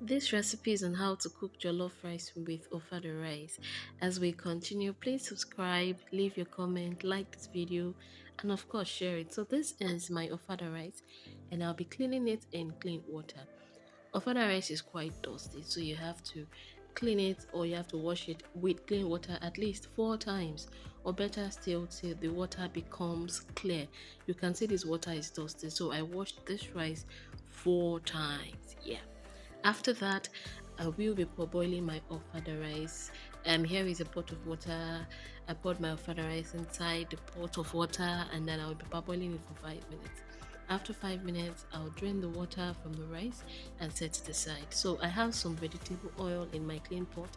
This recipe is on how to cook jollof rice with ofada rice. As we continue, please subscribe, leave your comment, like this video, and of course share it. So this is my ofada rice, and I'll be cleaning it in clean water. Ofada rice is quite dusty, so you have to clean it or you have to wash it with clean water at least 4 times, or better still till the water becomes clear. You can see this water is dusty, so I washed this rice 4 times. Yeah. After that, I will be parboiling my ofada rice. Here is a pot of water. I poured my ofada rice inside the pot of water, and then I'll be parboiling it for 5 minutes. After 5 minutes, I'll drain the water from the rice and set it aside. So I have some vegetable oil in my clean pot,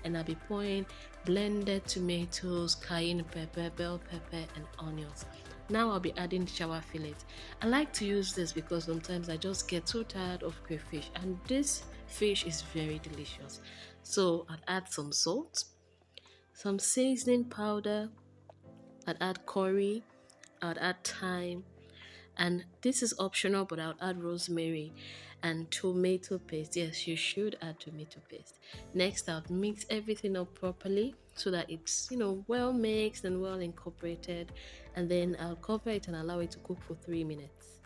and I'll be pouring blended tomatoes, cayenne pepper, bell pepper, and onions. Now I'll be adding shower fillet. I like to use this because sometimes I just get too tired of crayfish, and this fish is very delicious. So I'll add some salt, some seasoning powder, I'll add curry, I'll add thyme, and this is optional, but I'll add rosemary and tomato paste. Yes, you should add tomato paste. Next, I'll mix everything up properly so that it's well mixed and well incorporated, and then I'll cover it and allow it to cook for 3 minutes.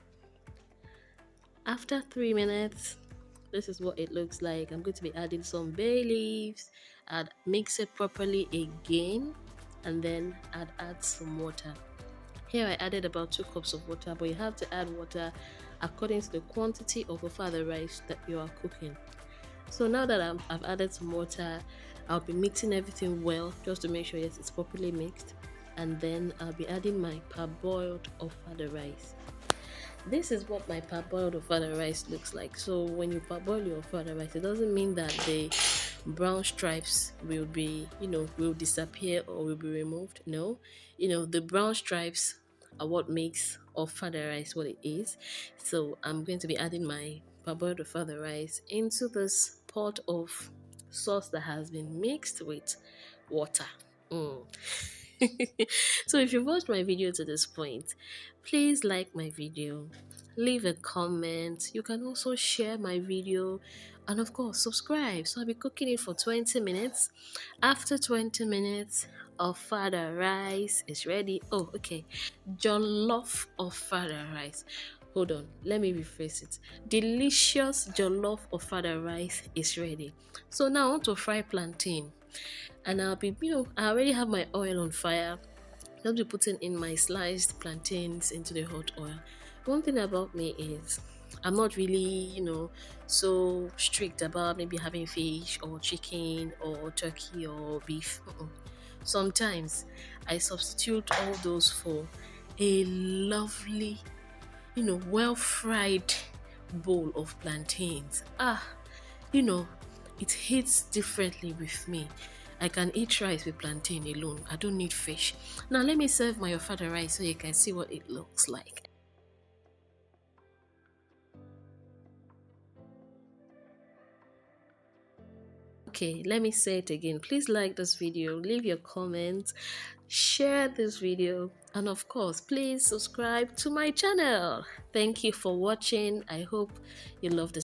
After 3 minutes, this is what it looks like. I'm going to be adding some bay leaves. I'd mix it properly again, and then I'd add some water. Here I added about 2 cups of water, but you have to add water according to the quantity of ofada rice that you are cooking. So now that I've added some water, I'll be mixing everything well just to make sure yes it's properly mixed, and then I'll be adding my parboiled ofada rice. This is what my parboiled ofada rice looks like. So when you parboil your ofada rice, it doesn't mean that the brown stripes will be will disappear or will be removed. No, the brown stripes are what makes ofada rice what it is. So I'm going to be adding my parboiled ofada rice into this pot of sauce that has been mixed with water. So if you've watched my video to this point, please like my video, leave a comment. You can also share my video, and of course subscribe. So I'll be cooking it for 20 minutes. After 20 minutes, ofada rice is ready. Oh, okay. Jollof ofada rice. Hold on, let me rephrase it. Delicious jollof ofada rice is ready. So now I want to fry plantain, and I'll be, I already have my oil on fire. I'll be putting in my sliced plantains into the hot oil. One thing about me is I'm not really, so strict about maybe having fish or chicken or turkey or beef. Sometimes I substitute all those for a lovely, well fried bowl of plantains. It hits differently with me. I can eat rice with plantain alone. I don't need fish. Now let me serve my ofada rice so you can see what it looks like. Okay, let me say it again. Please like this video, leave your comments, share this video, and of course, please subscribe to my channel. Thank you for watching. I hope you love this.